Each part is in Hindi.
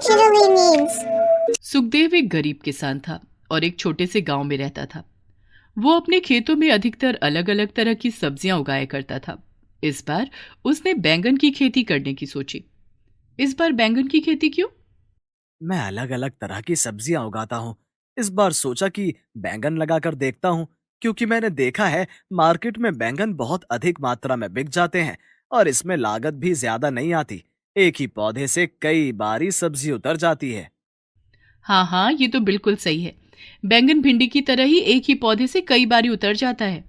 actually means. सुखदेव एक गरीब किसान था और एक छोटे से गांव में रहता था। वो अपने खेतों में अधिकतर अलग अलग तरह की सब्जियां उगाया करता था। इस बार उसने बैंगन की खेती करने की सोची। इस बार बैंगन की खेती क्यों? मैं अलग अलग तरह की सब्जियां उगाता हूँ। इस बार सोचा कि बैंगन लगाकर देखता हूँ, क्योंकि मैंने देखा है मार्केट में बैंगन बहुत अधिक मात्रा में बिक जाते हैं और इसमें लागत भी ज्यादा नहीं आती। एक ही पौधे से कई बारी सब्जी उतर जाती है। हाँ हाँ, ये तो बिल्कुल सही है। बैंगन भिंडी की तरह ही एक ही पौधे से कई बारी उतर जाता है।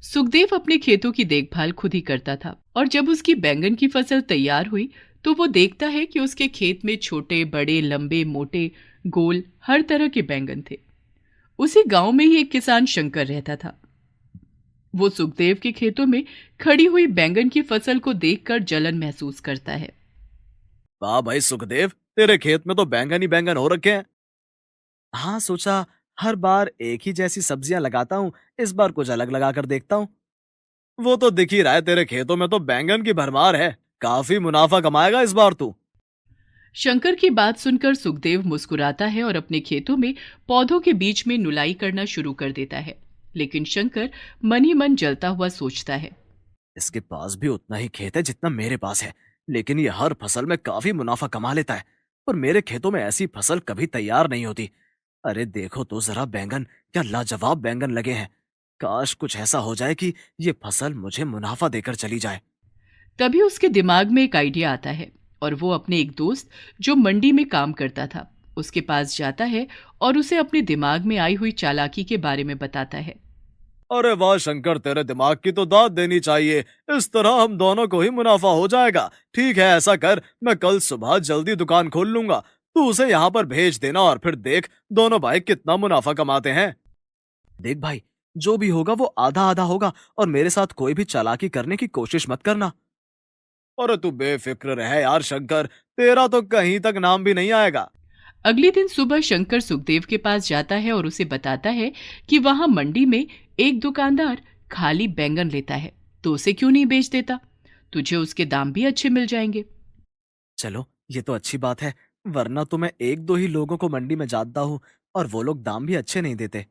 सुखदेव अपने खेतों की देखभाल खुद ही करता था और जब उसकी बैंगन की फसल तैयार हुई तो वो देखता है कि उसके खेत में छोटे बड़े लंबे मोटे गोल हर तरह के बैंगन थे। उसी गांव में ही एक किसान शंकर रहता था। वो सुखदेव के खेतों में खड़ी हुई बैंगन की फसल को देखकर जलन महसूस करता है। वाह भाई सुखदेव, तेरे खेत में तो बैंगन ही बैंगन हो रखे हैं। हाँ, सोचा हर बार एक ही जैसी सब्जियां लगाता हूँ, इस बार कुछ अलग लगा कर देखता हूँ। वो तो दिख ही रहा है, तेरे खेतों में तो बैंगन की भरमार है। काफी मुनाफा कमाएगा इस बार तू। शंकर की बात सुनकर सुखदेव मुस्कुराता है और अपने खेतों में पौधों के बीच में नुलाई करना शुरू कर देता है। लेकिन शंकर मन ही मन जलता हुआ सोचता है। इसके पास भी उतना ही खेत है जितना मेरे पास है, लेकिन ये हर फसल में काफी मुनाफा कमा लेता है। पर मेरे खेतों में ऐसी फसल कभी तैयार नहीं होती। अरे देखो तो जरा बैंगन, क्या लाजवाब बैंगन लगे हैं। काश कुछ ऐसा हो जाए कि ये फसल मुझे मुनाफा देकर चली जाए। तभी उसके दिमाग में एक आइडिया आता है और वो अपने एक दोस्त जो मंडी में काम करता था उसके पास जाता है और उसे अपने दिमाग में आई हुई चालाकी के बारे में बताता है। अरे वाह शंकर, तेरे दिमाग की तो दाद देनी चाहिए। इस तरह हम दोनों को ही मुनाफा हो जाएगा। ठीक है, ऐसा कर, मैं कल सुबह जल्दी दुकान खोल लूंगा। तू उसे यहाँ पर भेज देना और फिर देख दोनों भाई कितना मुनाफा कमाते हैं। देख भाई, जो भी होगा वो आधा आधा होगा और मेरे साथ कोई भी चालाकी करने की कोशिश मत करना। अरे तू बेफिक्र रह यार शंकर, तेरा तो कहीं तक नाम भी नहीं आएगा। अगले दिन सुबह शंकर सुखदेव के पास जाता है और उसे बताता है कि वहां मंडी में एक दुकानदार खाली बैंगन लेता है, तो उसे क्यों नहीं बेच देता? तुझे उसके दाम भी अच्छे मिल जाएंगे। चलो, ये तो अच्छी बात है, वरना तो मैं एक दो ही लोगों को मंडी में जानता हूँ और वो लोग दाम भी अच्छे नहीं देते।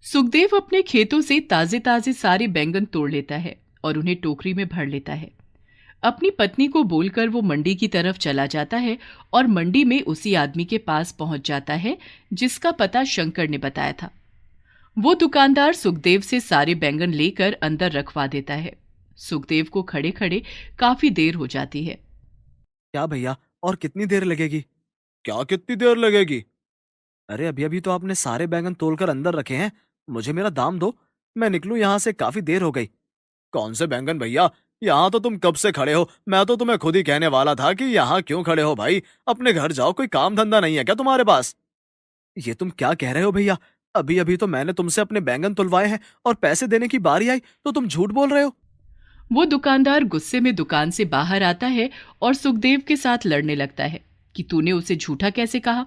सुखदेव अपने खेतों से ताजे ताजे सारे बैंगन तोड़ लेता है और उन्हें टोकरी में भर लेता है। अपनी पत्नी को बोलकर वो मंडी की तरफ चला जाता है और मंडी में उसी आदमी के पास पहुंच जाता है जिसका पता शंकर ने बताया था। वो दुकानदार सुखदेव से सारे बैंगन लेकर अंदर रखवा देता है। सुखदेव को खड़े खड़े काफी देर हो जाती है। क्या भैया, और कितनी देर लगेगी? क्या कितनी देर लगेगी? अरे अभी अभी तो आपने सारे बैंगन तोलकर अंदर रखे हैं। मुझे मेरा दाम दो, मैं निकलूं यहाँ से, काफी देर हो गई। कौन से बैंगन भैया? यहाँ तो तुम कब से खड़े हो? मैं तो तुम्हें खुद ही कहने वाला था कि यहाँ क्यों खड़े हो भाई, अपने घर जाओ। कोई काम धंधा नहीं है क्या तुम्हारे पास? ये तुम क्या कह रहे हो भैया? अभी अभी तो मैंने तुमसे अपने बैंगन तुलवाए हैं और पैसे देने की बारी आई तो तुम झूठ बोल रहे हो। वो दुकानदार गुस्से में दुकान से बाहर आता है और सुखदेव के साथ लड़ने लगता है कि तूने उसे झूठा कैसे कहा।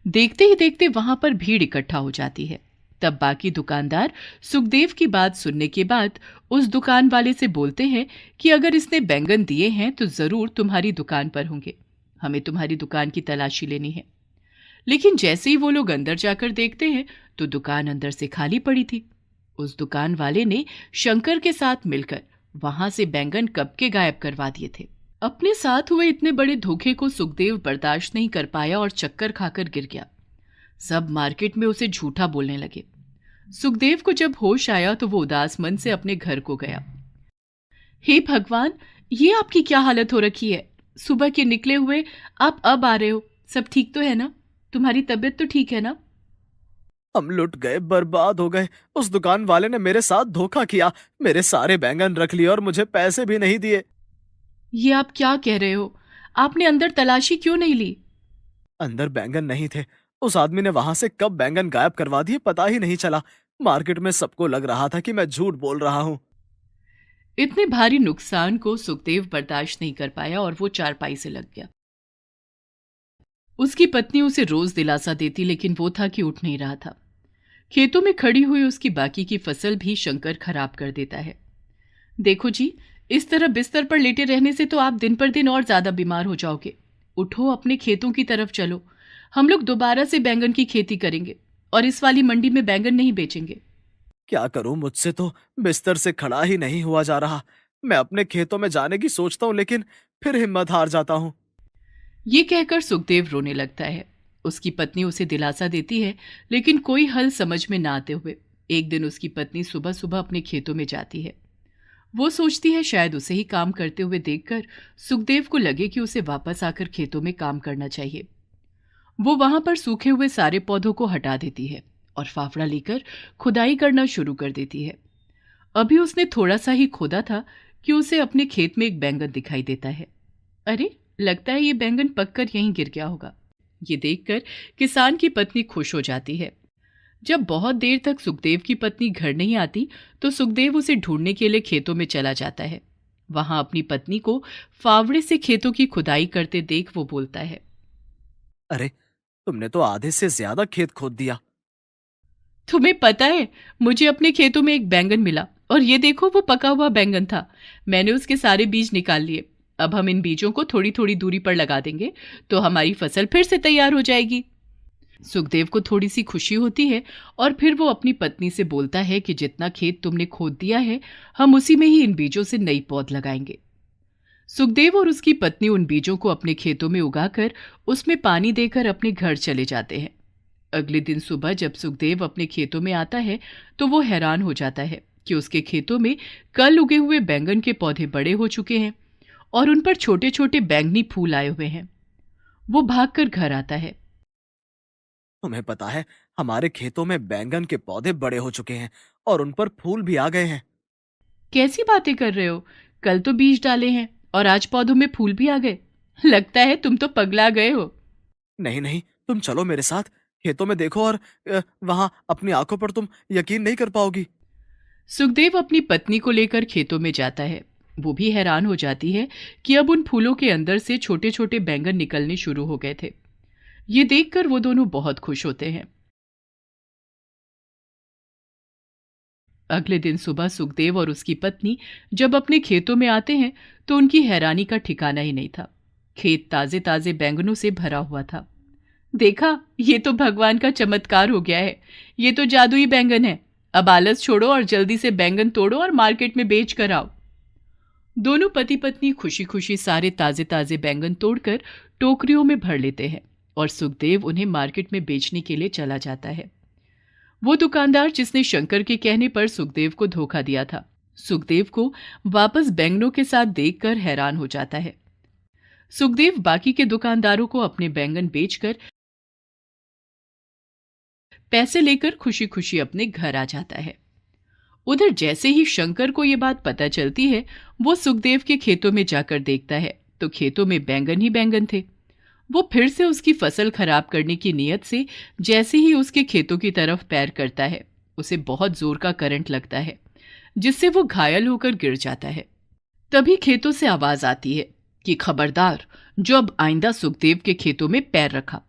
देखते ही देखते वहां पर भीड़ इकट्ठा हो जाती है। तब बाकी दुकानदार सुखदेव की बात सुनने के बाद उस दुकान वाले से बोलते हैं कि अगर इसने बैंगन दिए हैं तो जरूर तुम्हारी दुकान पर होंगे। हमें तुम्हारी दुकान की तलाशी लेनी है। लेकिन जैसे ही वो लोग अंदर जाकर देखते हैं तो दुकान अंदर से खाली पड़ी थी। उस दुकान वाले ने शंकर के साथ मिलकर वहां से बैंगन कब के गायब करवा दिए थे। अपने साथ हुए इतने बड़े धोखे को सुखदेव बर्दाश्त नहीं कर पाया और चक्कर खाकर गिर गया। सब मार्केट में उसे झूठा बोलने लगे। सुखदेव को जब होश आया तो वो उदास मन से अपने घर को गया। हे भगवान, ये आपकी क्या हालत हो रखी है? सुबह के निकले हुए आप अब आ रहे हो। सब ठीक तो है ना? तुम्हारी तबीयत तो ठीक है ना? हम लुट गए, बर्बाद हो गए। उस दुकान वाले ने मेरे साथ धोखा किया, मेरे सारे बैंगन रख लिए और मुझे पैसे भी नहीं दिए। ये आप क्या कह रहे हो? आपने अंदर तलाशी क्यों नहीं ली? अंदर बैंगन नहीं थे। उस आदमी ने वहां से कब बैंगन गायब करवा दिए पता ही नहीं चला। मार्केट में सबको लग रहा था कि मैं झूठ बोल रहा हूँ। इतने भारी नुकसान को सुखदेव बर्दाश्त नहीं कर पाया और वो चारपाई से लग गया। उसकी पत्नी उसे रोज दिलासा देती लेकिन वो था कि उठ नहीं रहा था। खेतों में खड़ी हुई उसकी बाकी की फसल भी शंकर खराब कर देता है। देखो जी, इस तरह बिस्तर पर लेटे रहने से तो आप दिन पर दिन और ज्यादा बीमार हो जाओगे। उठो, अपने खेतों की तरफ चलो। हम लोग दोबारा से बैंगन की खेती करेंगे और इस वाली मंडी में बैंगन नहीं बेचेंगे। क्या करूं, मुझसे तो बिस्तर से खड़ा ही नहीं हुआ जा रहा। मैं अपने खेतों में जाने की सोचता हूँ, लेकिन फिर हिम्मत हार जाता हूँ। ये कहकर सुखदेव रोने लगता है। उसकी पत्नी उसे दिलासा देती है, लेकिन कोई हल समझ में ना आते हुए एक दिन उसकी पत्नी सुबह सुबह अपने खेतों में जाती है। वो सोचती है शायद उसे ही काम करते हुए देखकर सुखदेव को लगे कि उसे वापस आकर खेतों में काम करना चाहिए। वो वहां पर सूखे हुए सारे पौधों को हटा देती है और फावड़ा लेकर खुदाई करना शुरू कर देती है। अभी उसने थोड़ा सा ही खोदा था कि उसे अपने खेत में एक बैंगन दिखाई देता है। अरे, लगता है ये बैंगन पककर यहीं गिर गया होगा। ये देखकर किसान की पत्नी खुश हो जाती है। जब बहुत देर तक सुखदेव की पत्नी घर नहीं आती तो सुखदेव उसे ढूंढने के लिए खेतों में चला जाता है। वहां अपनी पत्नी को फावड़े से खेतों की खुदाई करते देख वो बोलता है, अरे, तुमने तो आधे से ज्यादा खेत खोद दिया। तुम्हें पता है, मुझे अपने खेतों में एक बैंगन मिला और ये देखो, वो पका हुआ बैंगन था। मैंने उसके सारे बीज निकाल लिए। अब हम इन बीजों को थोड़ी थोड़ी दूरी पर लगा देंगे तो हमारी फसल फिर से तैयार हो जाएगी। सुखदेव को थोड़ी सी खुशी होती है और फिर वो अपनी पत्नी से बोलता है कि जितना खेत तुमने खोद दिया है, हम उसी में ही इन बीजों से नई पौध लगाएंगे। सुखदेव और उसकी पत्नी उन बीजों को अपने खेतों में उगाकर उसमें पानी देकर अपने घर चले जाते हैं। अगले दिन सुबह जब सुखदेव अपने खेतों में आता है तो वो हैरान हो जाता है कि उसके खेतों में कल उगे हुए बैंगन के पौधे बड़े हो चुके हैं और उन पर छोटे छोटे बैंगनी फूल आए हुए हैं। वो भागकर घर आता है। तुम्हें पता है, हमारे खेतों में बैंगन के पौधे बड़े हो चुके हैं और उन पर फूल भी आ गए हैं। कैसी बातें कर रहे हो? कल तो बीज डाले हैं और आज पौधों में फूल भी आ गए। लगता है तुम तो पगला गए हो। नहीं नहीं, तुम चलो मेरे साथ। खेतों में देखो और वहां अपनी आंखों पर तुम यकीन नहीं कर पाओगी। सुखदेव अपनी पत्नी को लेकर खेतों में जाता है। वो भी हैरान हो जाती है कि अब उन फूलों के अंदर से छोटे छोटे बैंगन निकलने शुरू हो गए थे। ये देखकर वो दोनों बहुत खुश होते हैं। अगले दिन सुबह सुखदेव और उसकी पत्नी जब अपने खेतों में आते हैं तो उनकी हैरानी का ठिकाना ही नहीं था। खेत ताजे ताजे बैंगनों से भरा हुआ था। देखा, ये तो भगवान का चमत्कार हो गया है। ये तो जादुई बैंगन है। अब आलस छोड़ो और जल्दी से बैंगन तोड़ो और मार्केट में बेच कर आओ। दोनों पति पत्नी खुशी खुशी सारे ताजे ताजे बैंगन तोड़कर टोकरियों में भर लेते हैं और सुखदेव उन्हें मार्केट में बेचने के लिए चला जाता है। वो दुकानदार जिसने शंकर के कहने पर सुखदेव को धोखा दिया था, सुखदेव को वापस बैंगनों के साथ देखकर हैरान हो जाता है। सुखदेव बाकी के दुकानदारों को अपने बैंगन बेचकर पैसे लेकर खुशी खुशी अपने घर आ जाता है। उधर जैसे ही शंकर को ये बात पता चलती है, वो सुखदेव के खेतों में जाकर देखता है तो खेतों में बैंगन ही बैंगन थे। वो फिर से उसकी फसल खराब करने की नीयत से जैसे ही उसके खेतों की तरफ पैर करता है, उसे बहुत जोर का करंट लगता है, जिससे वो घायल होकर गिर जाता है। तभी खेतों से आवाज आती है कि खबरदार, जो अब आइंदा सुखदेव के खेतों में पैर रखा